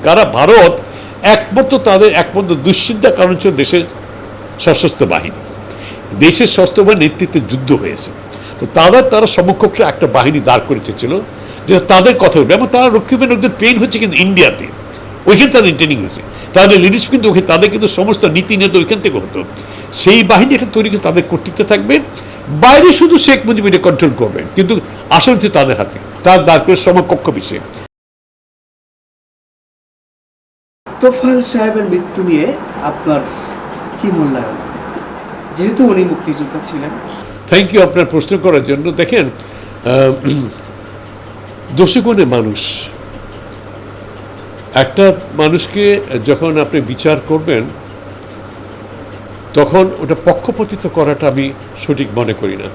কারা? ভারত তাদের একমাত্র দুশ্চিন্তার কারণ ছিল দেশের সশস্ত্র বাহিনী। দেশের সশস্ত্র বাহিনীর নেতৃত্বে যুদ্ধ হয়েছে, তো তারা সমকক্ষে একটা বাহিনী দাঁড় করে চেয়েছিল যে তাদের কথা বলবে, এবং তারা রক্ষী বাহিনীর ট্রেন হচ্ছে কিন্তু ইন্ডিয়াতে, ওইখানে তাদের ট্রেনিং হয়েছে, তাদের লিডারশিপ কিন্তু ওখানে, তাদের কিন্তু সমস্ত নীতি নিয়ন্ত্রণ ওইখান থেকে হতো। সেই বাহিনী একটা তৈরি করে তাদের কর্তৃত্বে থাকবে, বাইরে শুধু শেখ মুজিব এটা কন্ট্রোল করবেন, কিন্তু আসল হচ্ছে তাদের হাতে, তার দাঁড় করে সমকক্ষ বিষয়ে। তোফায়েল সাহেবের মৃত্যু নিয়ে আপনার কি মূল্যায়ন, যেহেতু উনি মুক্তিযোদ্ধা ছিলেন? থ্যাংক ইউ আপনার প্রশ্ন করার জন্য। দেখেন, দোষীগুণে মানুষ, একটা মানুষকে যখন আপনি বিচার করবেন তখন ওটা পক্ষপাতিত্ব করাটা আমি সঠিক মনে করি না।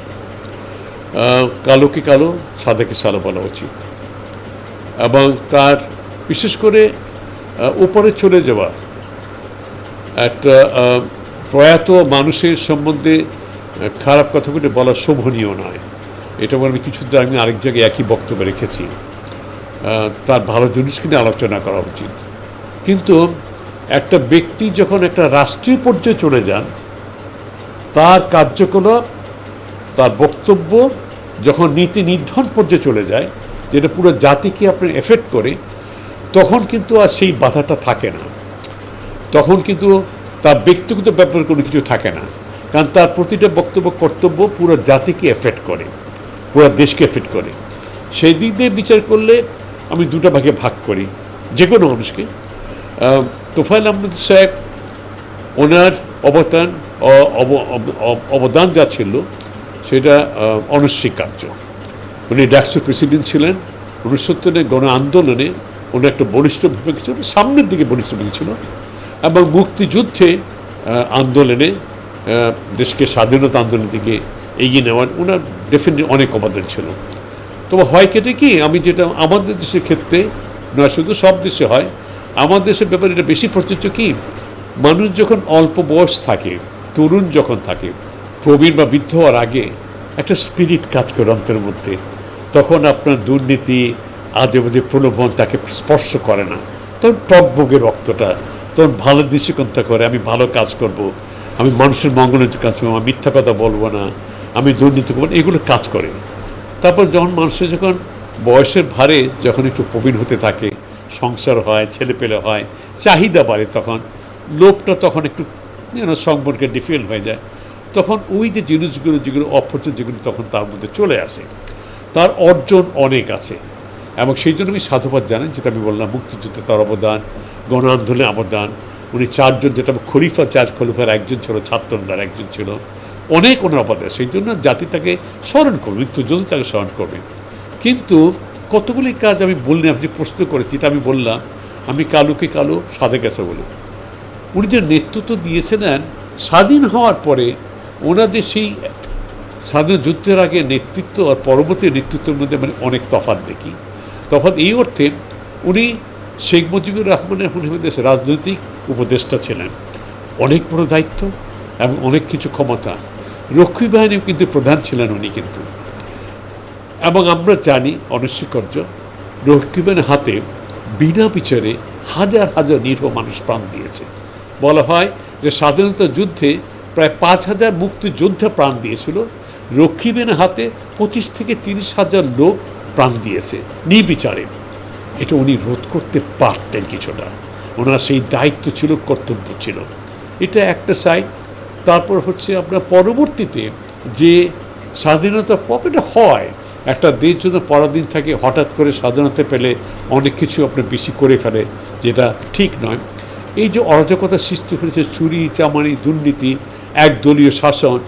কালোকে কালো, সাদাকে সাদা বলা উচিত, এবং তার বিশেষ করে উপরে চলে যাওয়া একটা প্রয়াত মানুষের সম্বন্ধে খারাপ কথাগুলি বলা শোভনীয় নয়। এটা আমি কিছুদিন আমি আরেক জায়গায় একই বক্তব্য রেখেছি। তার ভালো জিনিসকে নিয়ে আলোচনা করা উচিত, কিন্তু একটা ব্যক্তি যখন একটা রাষ্ট্রীয় পর্যায়ে চলে যান, তার কার্যকলাপ, তার বক্তব্য যখন নীতি নির্ধারণ পর্যায়ে চলে যায়, যেটা পুরো জাতিকে আপনার এফেক্ট করে, তখন কিন্তু আর সেই বাধাটা থাকে না। তখন কিন্তু তার ব্যক্তিগত ব্যাপারে কোনো কিছু থাকে না, কারণ তার প্রতিটা বক্তব্য, কর্তব্য পুরো জাতিকে এফেক্ট করে, পুরো দেশকে এফেক্ট করে। সেই দিক দিয়ে বিচার করলে আমি দুটো ভাগে ভাগ করি যে কোনো মানুষকে। তোফায়েল আহমেদ সাহেব, ওনার অবদান যা ছিল সেটা অনস্বীকার্য। উনি ডাকসুর প্রেসিডেন্ট ছিলেন। 1970 গণ আন্দোলনে উনি একটা বলিষ্ঠ ভূমিকা ছিল, সামনের দিকে বলিষ্ঠ ভূমিকা ছিল, এবং মুক্তিযুদ্ধে আন্দোলনে দেশকে স্বাধীনতা আন্দোলনের দিকে এগিয়ে নেওয়ার ওনার ডেফিনেটলি অনেক অবদান ছিল। তবে হয় কেটে কি, আমি যেটা আমাদের দেশের ক্ষেত্রে নয়, শুধু সব দেশে হয়, আমার দেশের ব্যাপারে এটা বেশি প্রযোজ্য কি, মানুষ যখন অল্প বয়স থাকে, তরুণ যখন থাকে, প্রবীণ বা বৃদ্ধ হওয়ার আগে একটা স্পিরিট কাজ করে অন্তরের মধ্যে, তখন আপনার দুর্নীতি, আজে বাজে প্রলোভন তাকে স্পর্শ করে না। তখন টকবগের রক্তটা, তখন ভালো দৃষ্টিকোণতা করে, আমি ভালো কাজ করব, আমি মানুষের মঙ্গলের কাজ করবো, আমি মিথ্যা কথা বলবো না, আমি দুর্নীতি করবো না, এগুলো কাজ করে। তারপর যখন মানুষের যখন বয়সের ভারে যখন একটু প্রবীণ হতে থাকে, সংসার হয়, ছেলেপেলে হয়, চাহিদা বাড়ে, তখন লোভটা তখন একটু সম্পর্কে ডিফিকাল্ট হয়ে যায়। তখন ওই যে জিনিসগুলো, যেগুলো অপ্রচুর, যেগুলো তখন তার মধ্যে চলে আসে। তার অর্জন অনেক আছে, এবং সেই জন্য আমি সাধুবাদ জানাই, যেটা আমি বললাম, মুক্তিযুদ্ধে তার অবদান, গণ আন্দোলনে অবদান। উনি চারজন, যেটা খলিফা, চার খলিফার একজন ছিল, ছাত্রদার একজন ছিল, অনেক ওনার অবদান। সেই জন্য জাতি তাকে স্মরণ করবে, মৃত্যুযোদ্ধা তাকে স্মরণ করবে। কিন্তু কতগুলি কাজ আমি বললাম, আপনি প্রশ্ন করেছি, এটা আমি বললাম, আমি কালোকে কালো, সাদা গেছে বলে। উনি যে নেতৃত্ব দিয়েছিলেন স্বাধীন হওয়ার পরে, ওনাদের সেই স্বাধীন যুদ্ধের আগে নেতৃত্ব আর পরবর্তী নেতৃত্বের মধ্যে মানে অনেক তফাৎ দেখি। তফাৎ এই অর্থে, উনি শেখ মুজিবুর রহমানের দেশের রাজনৈতিক উপদেষ্টা ছিলেন, অনেক বড় দায়িত্ব এবং অনেক কিছু ক্ষমতা। রক্ষী বাহিনীও কিন্তু প্রধান ছিলেন উনি কিন্তু, এবং আমরা জানি অনস্বীকার্য, রক্ষী বাহিনীর হাতে বিনা বিচারে হাজার হাজার নিরীহ মানুষ প্রাণ দিয়েছে। বলা হয় যে স্বাধীনতা যুদ্ধে প্রায় 5,000 মুক্তিযোদ্ধা প্রাণ দিয়েছিল, রক্ষী বাহিনীর হাতে 25 থেকে 30,000 লোক প্রাণ দিয়েছে নির্বিচারে। এটা উনি রোধ করতে পারতেন কিছুটা, ওনার সেই দায়িত্ব ছিল, কর্তব্য ছিল। এটা একটা সাইড। তারপর হচ্ছে আপনার পরবর্তীতে যে স্বাধীনতা পপেটা হয়, একটা দেশ যদি পরাধীন থাকে, হঠাৎ করে স্বাধীনতা পেলে অনেক কিছু আপনার বেশি করে ফেলে, যেটা ঠিক নয়। এই যে অরাজকতা সৃষ্টি হয়েছে, চুরি চামারি, দুর্নীতি, একদলীয় শাসন।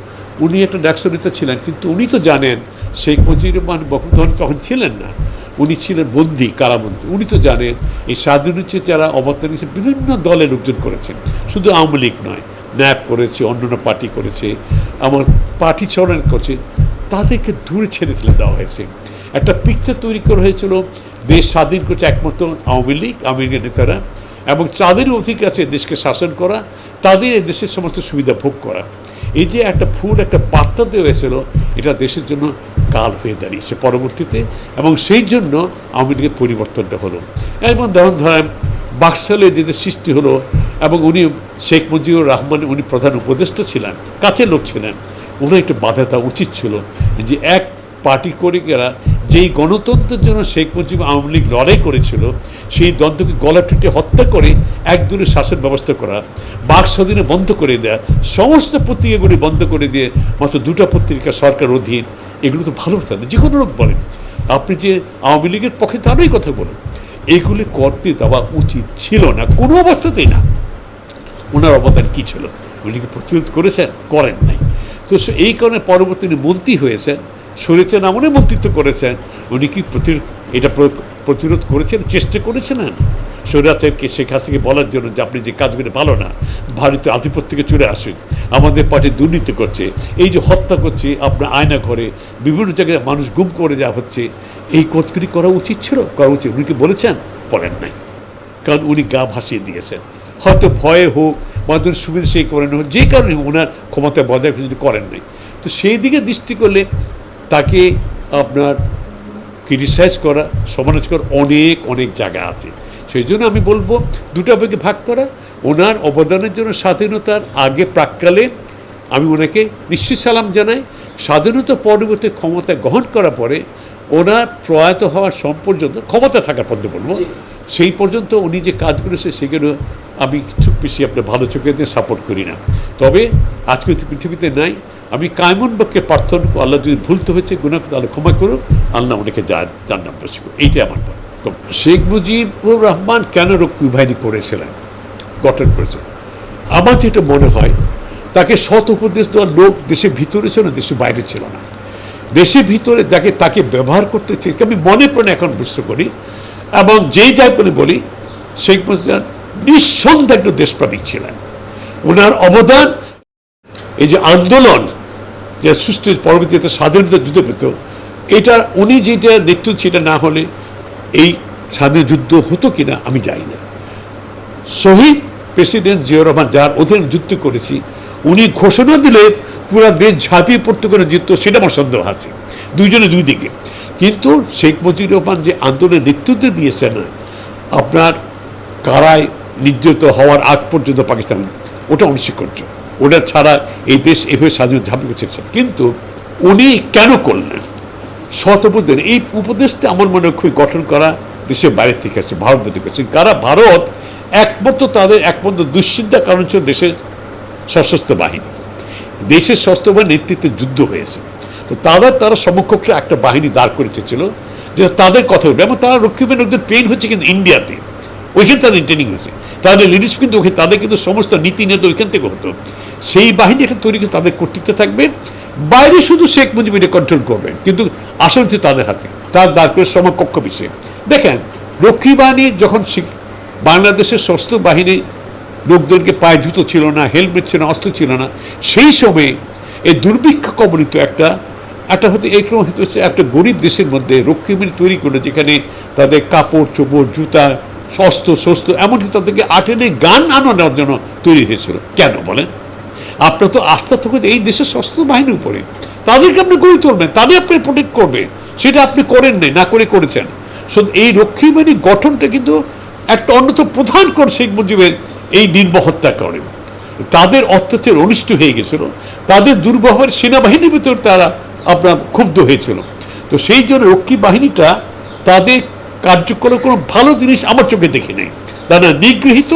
উনি একটা ডাকসু নেতা ছিলেন, কিন্তু উনি তো জানেন শেখ মুজিবুর রহমান তখন ছিলেন না, উনি ছিলেন বন্দী, কারাবন্দী। উনি তো জানেন এই স্বাধীনতা যারা অবদান নিয়েছে, বিভিন্ন দলের লোকজন করেছেন, শুধু আওয়ামী লীগ নয়, ন্যাপ করেছে, অন্যান্য পার্টি করেছে, আমার পার্টি চলন করছে, তাদেরকে দূরে ছেড়ে ফেলে দেওয়া হয়েছে। একটা পিকচার তৈরি করা হয়েছিল, দেশ স্বাধীন করছে একমাত্র আওয়ামী লীগের নেতারা, এবং তাদের অধিকার আছে দেশকে শাসন করা, তাদের এই দেশের সমস্ত সুবিধা ভোগ করা। এই যে একটা একটা বার্তা দেওয়া হয়েছিল, এটা দেশের জন্য কাল হয়ে দাঁড়িয়েছে পরবর্তীতে, এবং সেই জন্য আওয়ামী লীগের পরিবর্তনটা হলো। এবং ধরেন বাকশালে যেতে সৃষ্টি হলো, এবং উনি শেখ মুজিবুর রহমান উনি প্রধান উপদেষ্টা ছিলেন, কাছের লোক ছিলেন, ওনার একটু বাধা দেওয়া উচিত ছিল যে এক পার্টি করিকেরা যেই গণতন্ত্রের জন্য শেখ মুজিব আওয়ামী লীগ লড়াই করেছিল, সেই দ্বন্দ্বকে গলা টিপে হত্যা করে একদলীয় শাসন ব্যবস্থা করা, বাক স্বাধীনে বন্ধ করে দেওয়া, সমস্ত পত্রিকাগুলি বন্ধ করে দিয়ে মাত্র দুটো পত্রিকা সরকার অধীন, এগুলো তো ভালো কথা না। যে কোনো লোক বলেন, আপনি যে আওয়ামী লীগের পক্ষে তারই কথা বলুন, এগুলি করতে দেওয়া উচিত ছিল না, কোনো অবস্থাতেই না। ওনার অবদান কী ছিল? উনি কি প্রতিরোধ করেছেন? করেন নাই। তো এই কারণে পরবর্তী মন্ত্রী হয়েছেন, স্বৈরাচার আমলে মন্ত্রিত্ব করেছেন, উনি কি এটা প্রতিরোধ করেছেন, চেষ্টা করেছিলেন স্বৈরাচারকে, শেখ হাসিনাকে বলার জন্য যে আপনি যে কাজগুলো ভালো না, ভারতীয় আধিপত্যকে চলে আসুন, আমাদের পার্টি দুর্নীতি করছে, এই যে হত্যা করছে আপনার আয়না ঘরে, বিভিন্ন জায়গায় মানুষ গুম করে যাওয়া হচ্ছে, এই কাজগুলি করা উচিত ছিল, করা উচিত। উনি কি বলেছেন? বলেন নাই, কারণ উনি গা ভাসিয়ে দিয়েছেন। হয়তো ভয়ে হোক বা সুবিধা সেই করেন হোক, যে কারণে ওনার ক্ষমতা বজায় যদি করেন নাই। তো সেই দিকে দৃষ্টি করলে তাকে আপনার ক্রিটিসাইজ করা, সমালোচনা করা অনেক অনেক জায়গা আছে। সেই জন্য আমি বলবো দুটো ভাগে ভাগ করা। ওনার অবদানের জন্য স্বাধীনতার আগে প্রাক্কালে আমি ওনাকে নিশ্চয়ই সালাম জানাই। স্বাধীনতা পরবর্তী ক্ষমতা গ্রহণ করার পরে ওনার প্রয়াত হওয়ার পর্যন্ত, ক্ষমতা থাকার পর্যন্ত বলবো, সেই পর্যন্ত উনি যে কাজ করেছে সেগুলো আমি খুব বেশি আপনার ভালো চোখে দিয়ে সাপোর্ট করি না। তবে আজকে পৃথিবীতে নাই, আমি কায়মন বাক্যে প্রার্থনা, আল্লাহ যদি ভুলতে হয়েছে গুনাহ তাহলে ক্ষমা করুন, আল্লাহ ওনাকে জান্নাত নসিব করুন, এইটাই আমার পর। শেখ মুজিবুর রহমান কেন রক্ষী বাহিনী করেছিলেন, গঠন করেছিলেন? আমার যেটা মনে হয়, তাকে সৎ উপদেশ দেওয়ার লোক দেশের ভিতরে ছিল না, দেশের বাইরে ছিল না। দেশের ভিতরে তাকে ব্যবহার করতে চেয়েছে, আমি মনে প্রাণে এখন বিশ্বাস করি, এবং যেই যাই বলি শেখ মুজিব নিঃসন্দেহে একটু দেশপ্রেমিক ছিলেন। ওনার অবদান, এই যে আন্দোলন যে সৃষ্টি পরবর্তীতে স্বাধীনতা যুদ্ধ পেত, এটা উনি যেটা নেতৃত্ব, সেটা না হলে এই স্বাধীন যুদ্ধ হতো কিনা আমি জানি না। শহীদ প্রেসিডেন্ট জিয়াউর রহমান, যার অধীনে যুদ্ধ করেছি, উনি ঘোষণা দিলে পুরো দেশ ঝাঁপিয়ে পড়তে করে যুদ্ধ, সেটা আমার সন্দেহ আছে, দুইজনে দুই দিকে। কিন্তু শেখ মুজিবুর রহমান যে আন্দোলনের নেতৃত্ব দিয়েছেন আপনার কারায় নির্যাতিত হওয়ার আগ পর্যন্ত পাকিস্তান, ওটা অনস্বীকার্য। ওটা ছাড়া এই দেশ এভাবে স্বাধীন ঝাঁপিয়ে পড়ছে। কিন্তু উনি কেন করলেন? সৎ উপদেশ, এই উপদেশটা আমার মনে হয় খুবই গঠন করা দেশের বাইরে থেকে আসছে, ভারত থেকে আসছে। কারা? ভারত তাদের একমাত্র দুশ্চিন্তার কারণ ছিল দেশের সশস্ত্র বাহিনী। দেশের সশস্ত্র বাহিনীর নেতৃত্বে যুদ্ধ হয়েছে, তো তারা সমকক্ষে একটা বাহিনী দাঁড় করে চেয়েছিল যে তাদের কথা বলবে, এবং তারা রক্ষী বাহিনীর ট্রেন হচ্ছে কিন্তু ইন্ডিয়াতে, ওইখানে তাদের ট্রেনিং হয়েছে, তাদের লিডারশিপ কিন্তু ওখানে, তাদের কিন্তু সমস্ত নীতি নিয়ত ওইখান থেকে হতো। সেই বাহিনী একটা তৈরি করে তাদের কর্তৃত্ব থাকবে, বাইরে শুধু শেখ মুজিব এটা কন্ট্রোল করবেন, কিন্তু আসল হচ্ছে তাদের হাতে, তার দাঁড় করে সমকক্ষ বিষয়ে। দেখেন, রক্ষী বাহিনী যখন বাংলাদেশের সশস্ত্র বাহিনী লোকদেরকে পায়ে জুতো ছিল না, হেলমেট ছিল না, অস্ত্র ছিল না, সেই সময়ে এই দুর্ভিক্ষ কবলিত একটা হতে এইরকম হচ্ছে একটা গরিব দেশের মধ্যে রক্ষী বাহিনী তৈরি করে, যেখানে তাদের কাপড় চোপড়, জুতা, শস্ত্র, এমনকি তাদেরকে আটেনে গান আনানোর জন্য তৈরি হয়েছিল। কেন বলেন? আপনার তো আস্থা থাকে এই দেশের সশস্ত্র বাহিনীর উপরে, তাদেরকে আপনি গড়ে তুলবেন, তাদের আপনি প্রোটেক্ট করবেন, সেটা আপনি করেন নাই, না করে করেছেন। এই রক্ষী বাহিনীর গঠনটা কিন্তু একটা অন্যতম প্রধান কর শেখ মুজিবের এই নির্মহত্যা করেন। তাদের অত্যাচার অনিষ্ট হয়ে গেছিল, তাদের দুর্ব্যবহার সেনাবাহিনীর ভিতর তারা আপনার ক্ষুব্ধ হয়েছিল। তো সেই জন্য রক্ষী বাহিনীটা তাদের কার্যকলাপ কোনো ভালো জিনিস আমার চোখে দেখে নেই। তারা নিগৃহীত,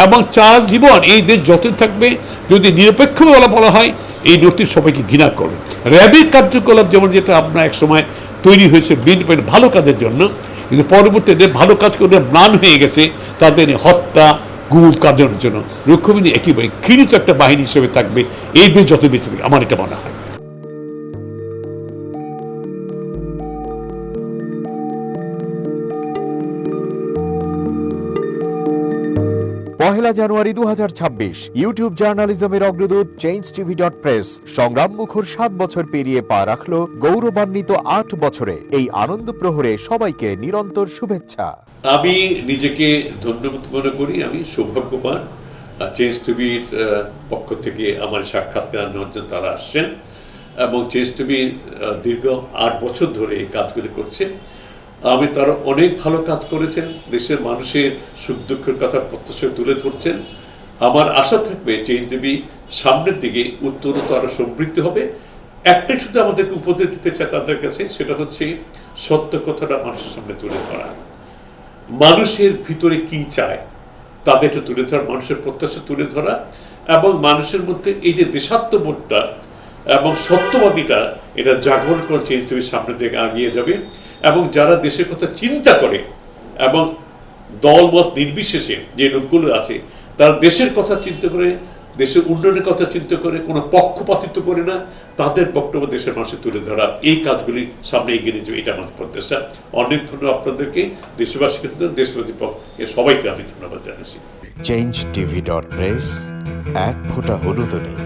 এবং চার জীবন এই দেশ যতই থাকবে, যদি নিরপেক্ষভাবে বলা হয়, এই নোটিশ সবাইকে ঘৃণা করবে। র্যাবের কার্যকলাপ যেমন, যেটা আপনার এক সময় তৈরি হয়েছে বিএনপির ভালো কাজের জন্য, কিন্তু পরবর্তীতে ভালো কাজ করে ম্লান হয়ে গেছে তাদের হত্যা, গুম কাজের জন্য। রক্ষী বাহিনী একেবারে ঘৃণিত একটা বাহিনী হিসেবে থাকবে এই দেশ যত বেঁচে থাকবে, আমার এটা মনে হয়। পহেলা জানুয়ারি 2026 ইউটিউব জার্নালিজমের অগ্রদূত changeTV.press সংগ্রাম মুখর 7 বছর পেরিয়ে পা রাখলো গৌরবান্বিত 8 বছরে। এই আনন্দ প্রহরে সবাইকে নিরন্তর শুভেচ্ছা। আমি নিজেকে ধন্যবাদ মনে করি, আমি সৌভাগ্যবান চেঞ্জ টিভির পক্ষ থেকে আমার সাক্ষাৎকার নেওয়ার জন্য তারা আসছেন, এবং চেঞ্জ টিভি দীর্ঘ 8 বছর ধরে এই কাজগুলি করছে। আমি তারা অনেক ভালো কাজ করেছেন, দেশের মানুষের সুখ দুঃখের কথা প্রত্যক্ষ তুলে ধরছেন। আমার আশা থাকবে চেঞ্জ টিভি সামনের দিকে উত্তরোত্তর আরো সমৃদ্ধ হবে। একটাই শুধু আমাদেরকে উপদেশ দিতে চায় তাদের কাছে, সেটা হচ্ছে সত্য কথাটা মানুষের সামনে তুলে ধরা, মানুষের ভিতরে কি চায় তাদেরটা তুলে ধরা, মানুষের প্রত্যাশা তুলে ধরা, এবং মানুষের মধ্যে এই যে দেশাত্মবোধটা এবং সত্যবাদীটা এটা জাগরণ করে চেঞ্জ টিভির সামনের দিকে এগিয়ে যাবে। এবং যারা দেশের কথা চিন্তা করে এবং দলমত নির্বিশেষে যে লোকগুলো আছে তারা দেশের কথা চিন্তা করে, দেশের উন্নয়নের কথা চিন্তা করে, কোনো পক্ষপাতিত্ব করে না, তাদের বক্তব্য দেশের মানুষের তুলে ধরা, এই কাজগুলি সামনে এগিয়ে নিয়ে যাবে, এটা আমাদের প্রত্যাশা। অনেক ধন্যবাদ আপনাদেরকে, দেশবাসীকে, দেশবাসী পক্ষে সবাইকে আমি ধন্যবাদ জানাচ্ছি। changeTV.press, এক ফোঁটা হলুদ নেই।